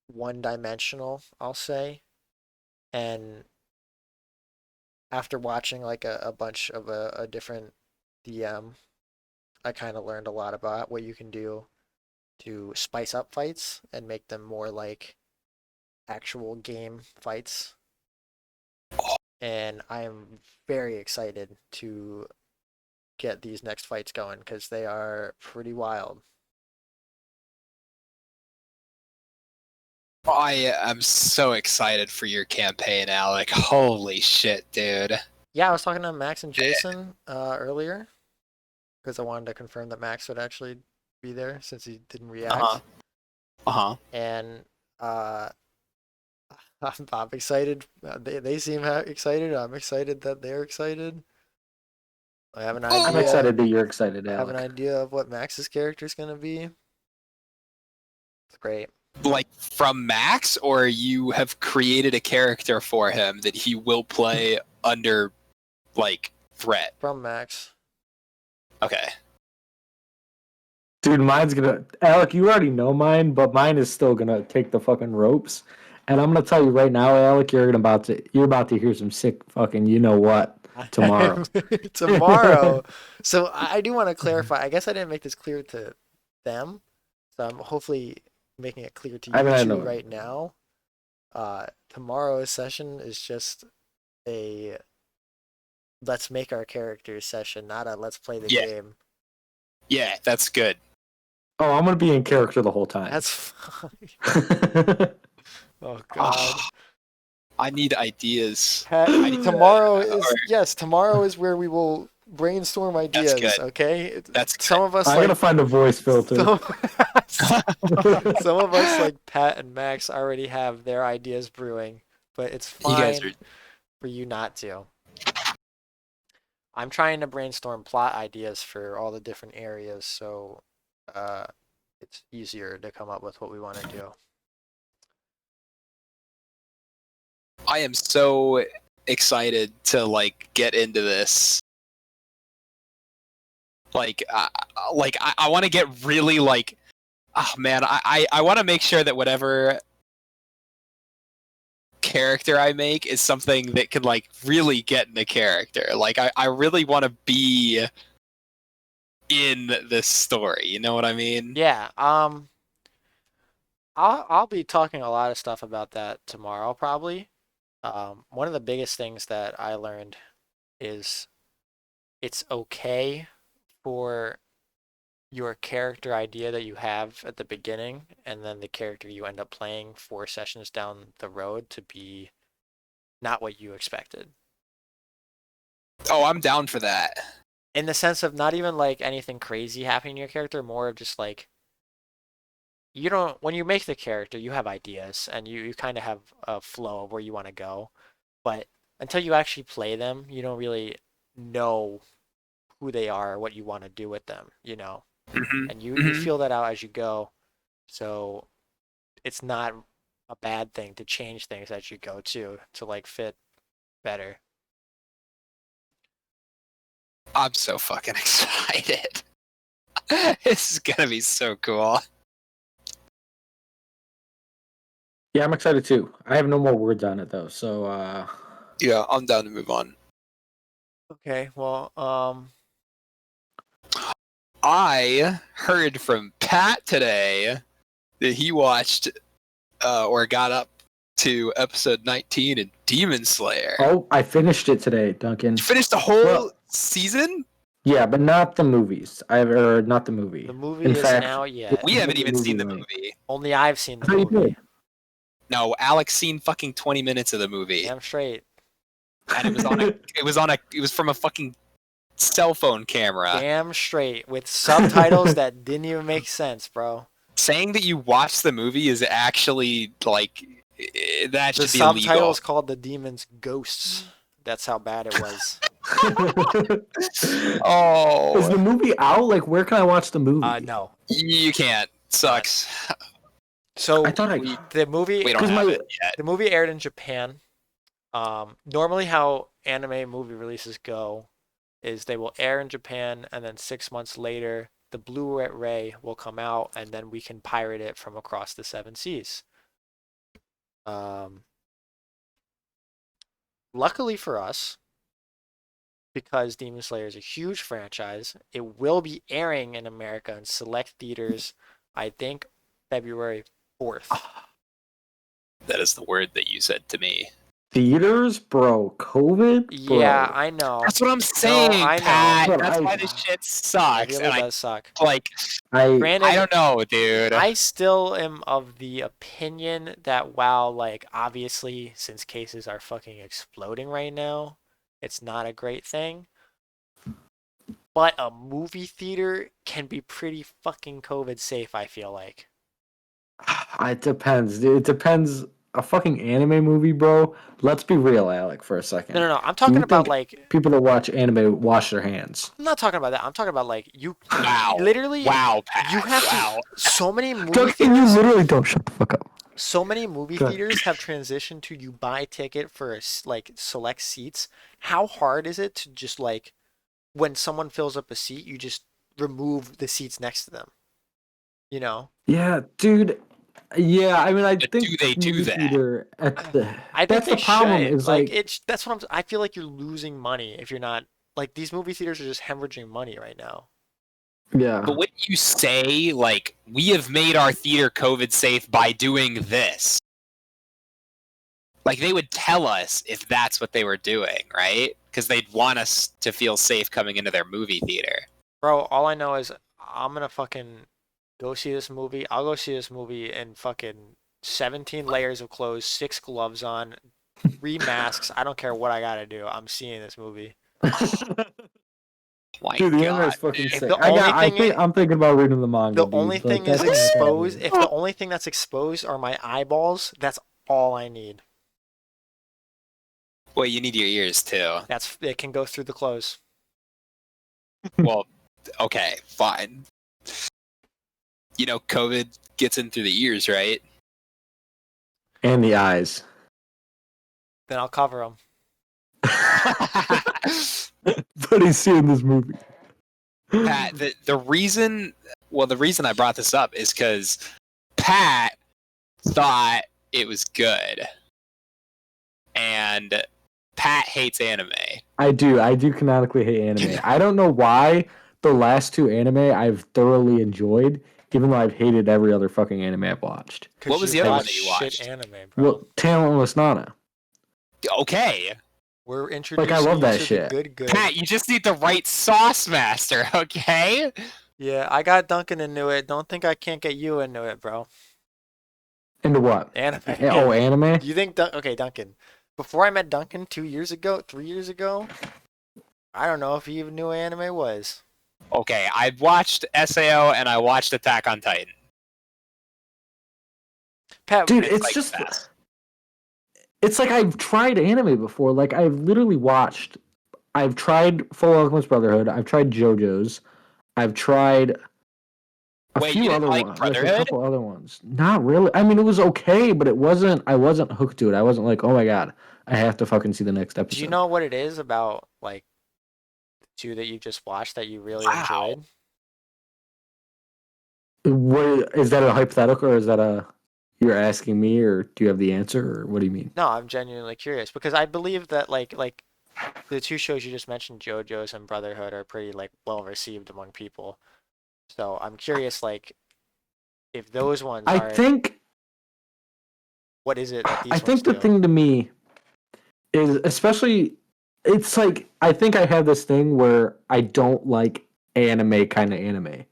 one-dimensional, I'll say. And after watching like a bunch of a different DM, I kind of learned a lot about what you can do to spice up fights and make them more like actual game fights. And I am very excited to get these next fights going because they are pretty wild. I am so excited for your campaign, Alec. Holy shit, dude. Yeah, I was talking to Max and Jason earlier because I wanted to confirm that Max would actually be there since he didn't react. Uh-huh. Uh-huh. And I'm excited. They seem excited. I'm excited that they're excited. I have an idea. I'm excited that you're excited, I have an Alec. idea of what Max's character is gonna be. It's great. Like from Max, or you have created a character for him that he will play under like threat. From Max. Okay. Dude, mine's gonna... Alec, you already know mine, but mine is still gonna take the fucking ropes. And I'm gonna tell you right now, Alec, you're about to hear some sick fucking you know what tomorrow. Tomorrow. So I do want to clarify. I guess I didn't make this clear to them. So I'm hopefully making it clear to you I mean, I two know. right now. Tomorrow's session is just a let's make our characters session, not a let's play the Yeah. game. Yeah, that's good. Oh, I'm gonna be in character the whole time. That's fine. Oh God. Ah, I need ideas. Pat, I need to- tomorrow is or- yes. Tomorrow is where we will brainstorm ideas. good. Okay. That's Some of us I'm like gonna find a voice filter. some of us like Pat and Max already have their ideas brewing, but it's You guys fine are for you not to. I'm trying to brainstorm plot ideas for all the different areas, so it's easier to come up with what we want to do. I am so excited to like get into this. Like I want to get really like Oh man, I want to make sure that whatever character I make is something that can like really get in the character. Like I really want to be in this story. You know what I mean? Yeah. I'll be talking a lot of stuff about that tomorrow probably. One of the biggest things that I learned is it's okay for your character idea that you have at the beginning and then the character you end up playing 4 sessions down the road to be not what you expected. Oh, I'm down for that. In the sense of not even like anything crazy happening to your character, more of just like you don't when you make the character, you have ideas and you kind of have a flow of where you want to go. But until you actually play them, you don't really know who they are, what you want to do with them, you know. Mhm. And you Mhm. feel that out as you go. So it's not a bad thing to change things as you go too to like fit better. I'm so fucking excited. This is gonna be so cool. Yeah, I'm excited too. I have no more words on it though, so Yeah, I'm down to move on. Okay, well, I heard from Pat today that he watched or got up to episode 19 in Demon Slayer. oh, I finished it today, Duncan. You finished the whole Well- season? Yeah, but not the movies. Not the movie. the movie In isn't fact, out yet. We haven't even seen the movie. movie. Only I've seen I the thought you movie. did. No, Alex seen fucking 20 minutes of the movie. Damn straight. And it was from a fucking cell phone camera. Damn straight. With subtitles that didn't even make sense, bro. Saying that you watched the movie is actually like that The should be subtitle illegal. is called The Demon's Ghosts. That's how bad it was. Oh, Is the movie out? Like, where can I watch the movie? No. you can't. Sucks. So I thought I. We- the movie We don't 'Cause have my- it yet. the movie aired in Japan. Normally how anime movie releases go is they will air in Japan and then 6 months later the Blu-ray will come out and then we can pirate it from across the 7 seas. Luckily for us, because Demon Slayer is a huge franchise, it will be airing in America in select theaters, I think February 4th. That is the word that you said to me. Theaters, bro. COVID, bro. Yeah, I know. That's what I'm saying, I know. Pat. But That's I- why this shit It sucks. really And does suck. like, Granted, I don't know, dude. I still am of the opinion that while, like, obviously, since cases are fucking exploding right now, it's not a great thing. But a movie theater can be pretty fucking COVID safe, I feel like. It depends, dude. It depends. A fucking anime movie, bro. Let's be real, Alec, for a second. No. I'm talking you about, think like, People that watch anime wash their hands. I'm not talking about that. I'm talking about, like, you Wow. literally, Wow, Pat. you have wow. to, so many movie Duncan, you theaters. literally don't shut the fuck up. So many movie Go ahead. theaters have transitioned to you buy a ticket for like select seats. How hard is it to just like when someone fills up a seat, you just remove the seats next to them? You know? Yeah, dude. Yeah, I mean, I But think do they do movie that? theater at the. I think That's they the problem. should. Is Like like, it's that's what I feel like you're losing money if you're not like these movie theaters are just hemorrhaging money right now. yeah. But wouldn't you say, like, we have made our theater COVID safe by doing this? Like, they would tell us if that's what they were doing, right? Because they'd want us to feel safe coming into their movie theater. Bro, all I know is I'm gonna fucking go see this movie. I'll go see this movie in fucking 17 layers of clothes, 6 gloves on, 3 masks. I don't care what I gotta do. I'm seeing this movie. My Dude, the God, anime is fucking dude. sick. the only thing I'm thinking about reading the manga. The dude. only Like, thing is that's what I'm exposed. doing. If the only thing that's exposed are my eyeballs, that's all I need. Well, you need your ears, too. It can go through the clothes. Well, okay, fine. You know, COVID gets in through the ears, right? And the eyes. Then I'll cover them. But he's seeing this movie. Pat, the reason Well, the reason I brought this up is because Pat thought it was good, and Pat hates anime. I do canonically hate anime. I don't know why the last two anime I've thoroughly enjoyed, even though I've hated every other fucking anime I've watched. What was the other one that you watched? Shit anime, bro. Well, Talentless Nana. Okay, We're introducing love you that to shit. the good. Pat, you just need the right sauce master. Okay. Yeah, I got Duncan into it. Don't think I can't get you into it, bro. Into what? Anime. Oh, anime? You think okay, Duncan? Before I met Duncan 2 years ago, 3 years ago, I don't know if he even knew what anime was. Okay, I watched SAO and I watched Attack on Titan. Pat, Dude, It's it's like just best. it's like I've tried anime before. Like I've literally watched. I've tried Full Alchemist Brotherhood. I've tried JoJo's. I've tried a Wait, few you other didn't like ones, like a Brotherhood? couple other ones. Not really. I mean, it was okay, but it wasn't. I wasn't hooked to it. I wasn't like, oh my god, I have to fucking see the next episode. do you know what it is about like the two that you just watched that you really Wow. enjoyed? What is that a hypothetical, or is that a you're asking me, or do you have the answer, or what do you mean? No, I'm genuinely curious because I believe that like the two shows you just mentioned, JoJo's and Brotherhood, are pretty like well received among people. So I'm curious, like, if those ones I are, think what is it that these I ones think the do? thing to me is especially it's like I think I have this thing where I don't like anime kind of anime.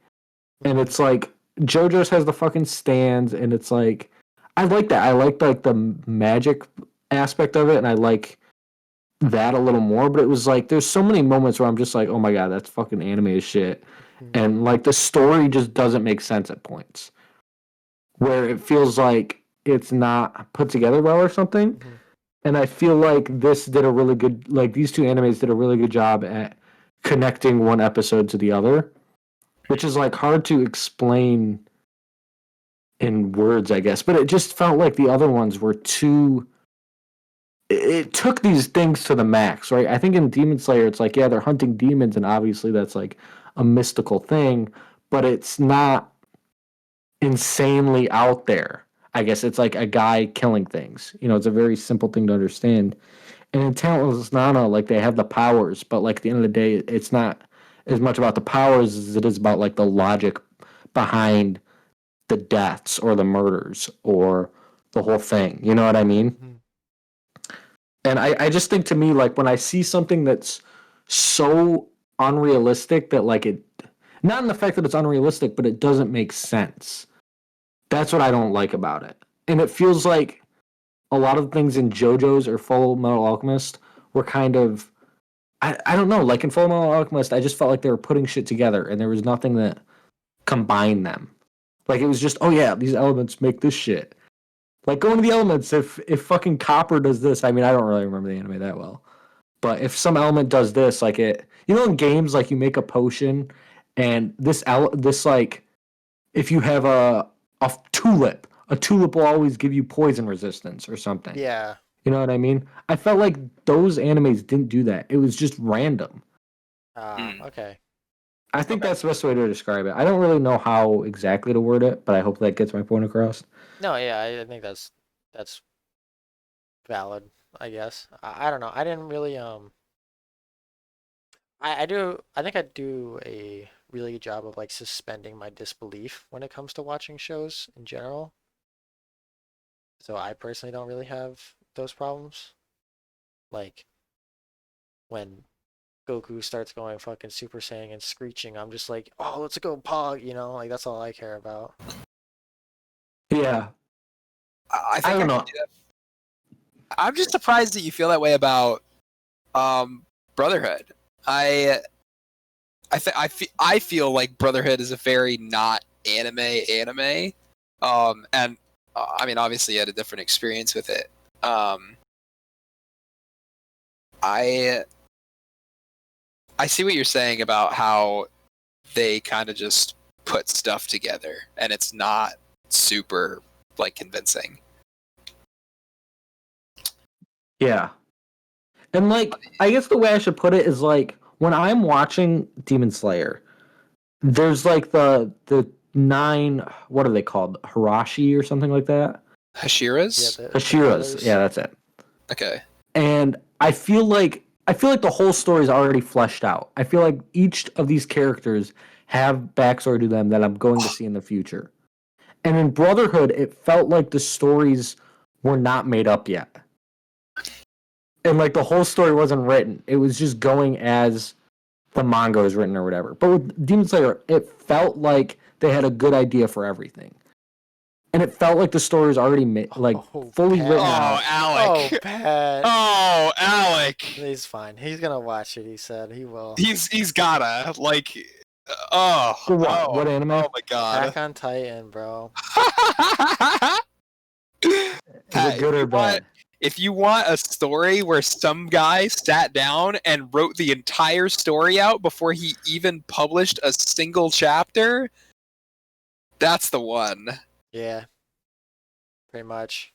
And it's like JoJo's has the fucking stands and it's like I like that. I like the magic aspect of it and I like that a little more, but it was like there's so many moments where I'm just like, "Oh my god, that's fucking anime as shit." Mhm. And like the story just doesn't make sense at points. Where it feels like it's not put together well or something. Mhm. And I feel like this did a really good like these two animes did a really good job at connecting one episode to the other, which is like hard to explain in words, I guess. But it just felt like the other ones were too it took these things to the max, right? I think in Demon Slayer it's like, yeah, they're hunting demons and obviously that's like a mystical thing, but it's not insanely out there. I guess it's like a guy killing things. You know, it's a very simple thing to understand. And in Talentless Nana, like they have the powers, but like at the end of the day, it's not as much about the powers as it is about like the logic behind the deaths or the murders or the whole thing. You know what I mean? Mhm. And I just think to me, like when I see something that's so unrealistic that like it, not in the fact that it's unrealistic, but it doesn't make sense. That's what I don't like about it. And it feels like a lot of things in JoJo's or Full Metal Alchemist were kind of I don't know, like in Full Metal Alchemist, I just felt like they were putting shit together and there was nothing that combined them. Like it was just, oh yeah, these elements make this shit. Like going to the elements, if fucking copper does this, I mean I don't really remember the anime that well. But if some element does this, like it you know in games like you make a potion and this like if you have a tulip will always give you poison resistance or something. Yeah. You know what I mean? I felt like those animes didn't do that. It was just random. Okay. I think Okay. that's the best way to describe it. I don't really know how exactly to word it, but I hope that gets my point across. No, yeah, I think that's valid, I guess. I don't know. I didn't really I think I do a really good job of like suspending my disbelief when it comes to watching shows in general. So I personally don't really have those problems. Like when Goku starts going fucking Super Saiyan and screeching, I'm just like, oh, let's go Pog, you know, like that's all I care about. Yeah. I I think don't know. can do that. I'm just surprised that you feel that way about Brotherhood. I feel like Brotherhood is a very not anime. And I mean, obviously, you had a different experience with it. I see what you're saying about how they kind of just put stuff together, and it's not super like convincing. Yeah. And like I guess the way I should put it is like when I'm watching Demon Slayer, There's like the 9. What are they called? Hirashi or something like that. Yeah, Hashiras? the Hashiras. brothers. Yeah, that's it. Okay. And I feel like the whole story is already fleshed out. I feel like each of these characters have backstory to them that I'm going to see in the future. And in Brotherhood, it felt like the stories were not made up yet. And like the whole story wasn't written. It was just going as the manga was written or whatever. But with Demon Slayer, it felt like they had a good idea for everything. And it felt like the story was already fully Pat. written Oh, out. Alec. Oh, Pat. Oh, Alec. He's fine. He's gonna watch it. He said he will. He's gotta like. Oh. For what? Oh, What anime? Oh my god. Attack on Titan, bro. Is Pat, it good or bad? if you want a story where some guy sat down and wrote the entire story out before he even published a single chapter, that's the one. Yeah. Pretty much.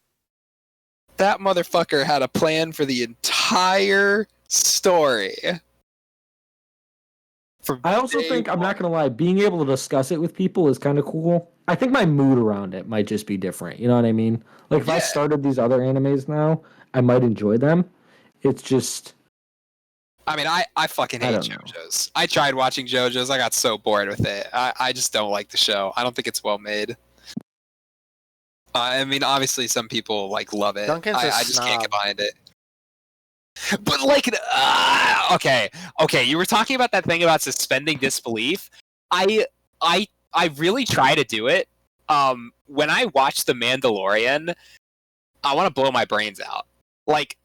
That motherfucker had a plan for the entire story. From I also day think, I'm not one. going to lie, being able to discuss it with people is kind of cool. I think my mood around it might just be different. You know what I mean? Like, if I Yeah. started these other animes now, I might enjoy them. It's just, I mean, I fucking I hate don't know. JoJo's. I tried watching JoJo's. I got so bored with it. I just don't like the show. I don't think it's well made. I mean, obviously, some people like love it. Duncan's a I just can't get snob. behind it. But like, okay. You were talking about that thing about suspending disbelief. I really try to do it. When I watch The Mandalorian, I want to blow my brains out. Like,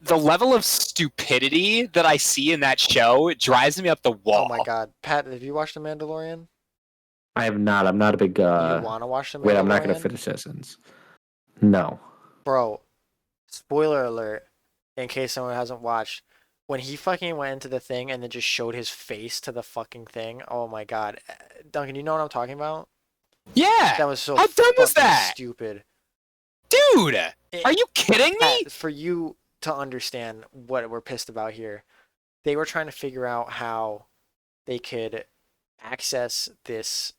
the level of stupidity that I see in that show drives me up the wall. Oh my god. Pat, have you watched The Mandalorian? I have not. I'm not a big, Do you want to watch The Mandalorian? wait, I'm not going to finish this sentence. No. Bro, spoiler alert, in case someone hasn't watched, when he fucking went into the thing and then just showed his face to the fucking thing, oh my god. Duncan, you know what I'm talking about? Yeah! That was so How dumb was fucking that? stupid. Dude! It- Are you kidding me? Pat, for you to understand what we're pissed about here, they were trying to figure out how they could access this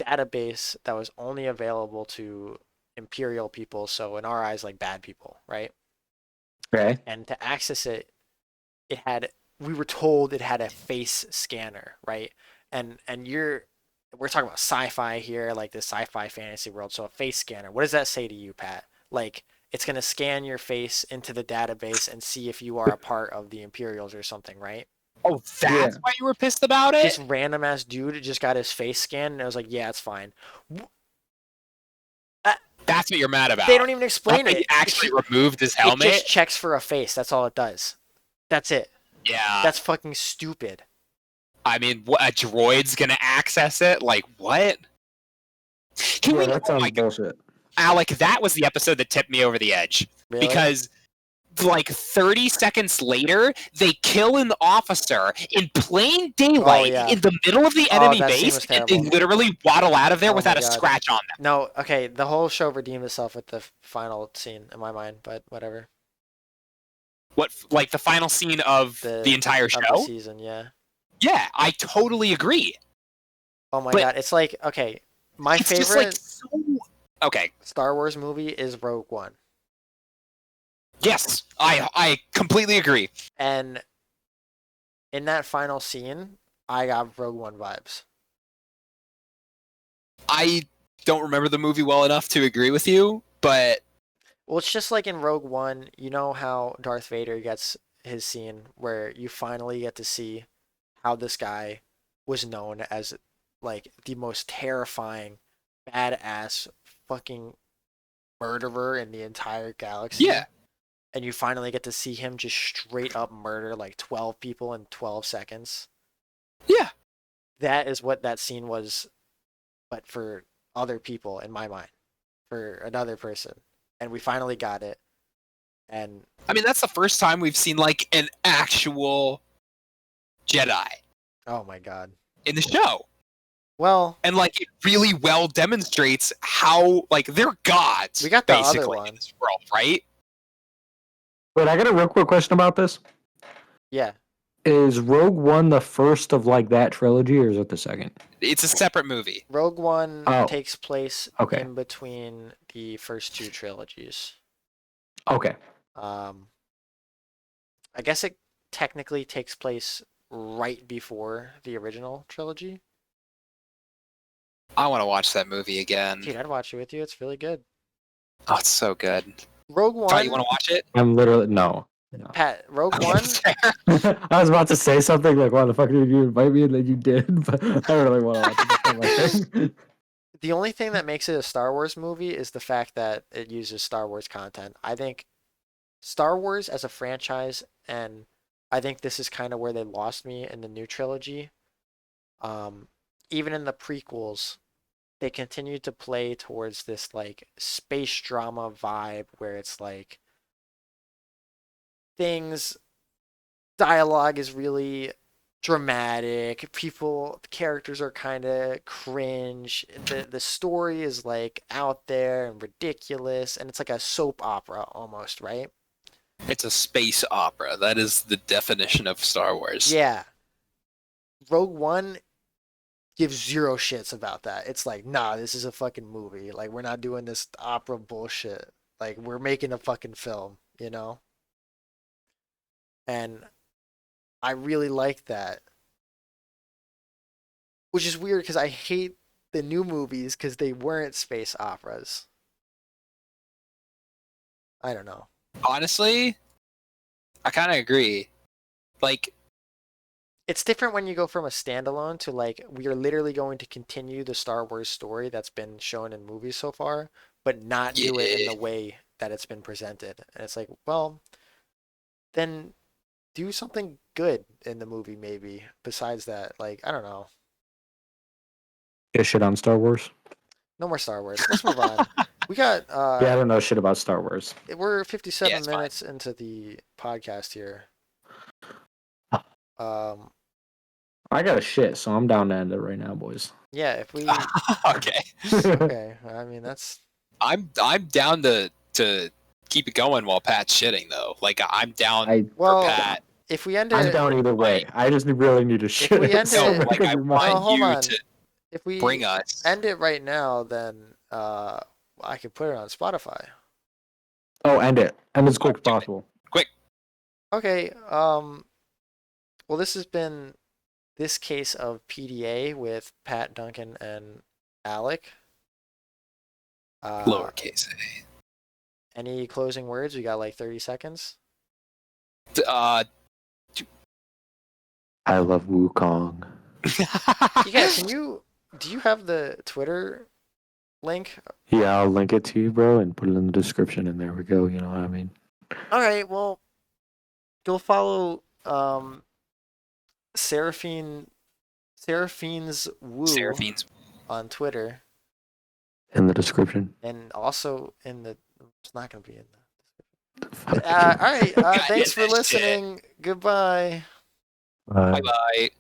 database that was only available to Imperial people, so in our eyes, like bad people, right? Okay. And to access it, we were told it had a face scanner, right? And we're talking about sci-fi here, like the sci-fi fantasy world. So a face scanner, what does that say to you, Pat? Like, it's going to scan your face into the database and see if you are a part of the Imperials or something, right? Oh, that's Yeah. why you were pissed about it? This random ass dude just got his face scanned, and I was like, yeah, it's fine. That's what you're mad about. They don't even explain He it. actually removed his It helmet? just checks for a face. That's all it does. That's it. Yeah. That's fucking stupid. I mean, what, a droid's gonna access it? Like, what? Can Yeah, we? that Oh my sounds god, bullshit. Alec, that was the episode that tipped me over the edge. Really? Because, like, 30 seconds later, they kill an officer in plain daylight yeah. in the middle of the Oh, enemy that scene base, was and they terrible. literally waddle out of there Oh my without a God. scratch on them. No, okay, the whole show redeemed itself with the final scene in my mind, but whatever. What, like, the final scene of the entire Of the show? season, yeah. Yeah, I totally agree. Oh my But- god, it's like, okay, my It's favorite just like so. Okay. Star Wars movie is Rogue One. Yes, I completely agree. And in that final scene, I got Rogue One vibes. I don't remember the movie well enough to agree with you, but Well, it's just like in Rogue One, you know how Darth Vader gets his scene where you finally get to see how this guy was known as like the most terrifying, badass fucking murderer in the entire galaxy. yeah, And you finally get to see him just straight up murder like 12 people in 12 seconds. yeah. That is what that scene was, but for other people in my mind, for another person. And we finally got it. And I mean, that's the first time we've seen like an actual Jedi oh my god. in the show, Well, and like it really well demonstrates how like they're gods. We got the other basically one. in this world, right? Wait, I got a real quick question about this. yeah. Is Rogue One the first of like that trilogy, or is it the second? It's a separate movie. Rogue One Oh. takes place Okay. in between the first two trilogies. Okay. I guess it technically takes place right before the original trilogy. I want to watch that movie again. Dude, I'd watch it with you. It's really good. Oh, it's so good. Rogue Thought One, you want to watch it? I'm literally no. Pat, Rogue Okay, One, fair. I was about to say something like, "Why the fuck did you invite me?" And then you did, but I don't really want to watch it. That's not my thing. the only thing that makes it a Star Wars movie is the fact that it uses Star Wars content. I think Star Wars as a franchise, and I think this is kind of where they lost me in the new trilogy. Even in the prequels, they continued to play towards this like space drama vibe where it's like dialogue is really dramatic, characters are kind of cringe, the story is like out there and ridiculous, and it's like a soap opera almost, right? It's a space opera. That is the definition of Star Wars. Yeah. Rogue One gives zero shits about that. It's like, nah, this is a fucking movie. Like, we're not doing this opera bullshit. Like, we're making a fucking film, you know? And I really like that. Which is weird because I hate the new movies because they weren't space operas. I don't know. Honestly, I kind of agree. Like, It's different when you go from a standalone to like, we are literally going to continue the Star Wars story that's been shown in movies so far, but not do it in Yeah. the way that it's been presented. And it's like, well, then do something good in the movie maybe besides that. Like, I don't know. Get shit on Star Wars. No more Star Wars. Let's move on. We got Yeah, I don't know shit about Star Wars. we're 57 Yeah, it's fine. minutes into the podcast here. I got a shit, so I'm down to end it right now, boys. Yeah, if we okay. okay, I mean that's I'm down to keep it going while Pat's shitting though. Like I'm down I- well, for Pat. if we end I'm it down either way. I just really need to shit. we end so it- make Like up I your want mind. Oh, hold you on. to if we bring us. end it right now, then I could put it on Spotify. Oh, end it. End as quick as do it. possible. Okay, well this has been this case of PDA with Pat, Duncan, and Alec. Lowercase a. Any closing words? We got like 30 seconds. I love Wukong. Yeah, do you have the Twitter link? Yeah, I'll link it to you, bro, and put it in the description, and there we go. You know what I mean? All right, well, go follow Seraphine's Woo Seraphine's. on Twitter, In the description. and also in the. It's not going to be in the. Fuck All right, God, thanks yeah, for that shit. listening. Goodbye. Bye. Bye bye.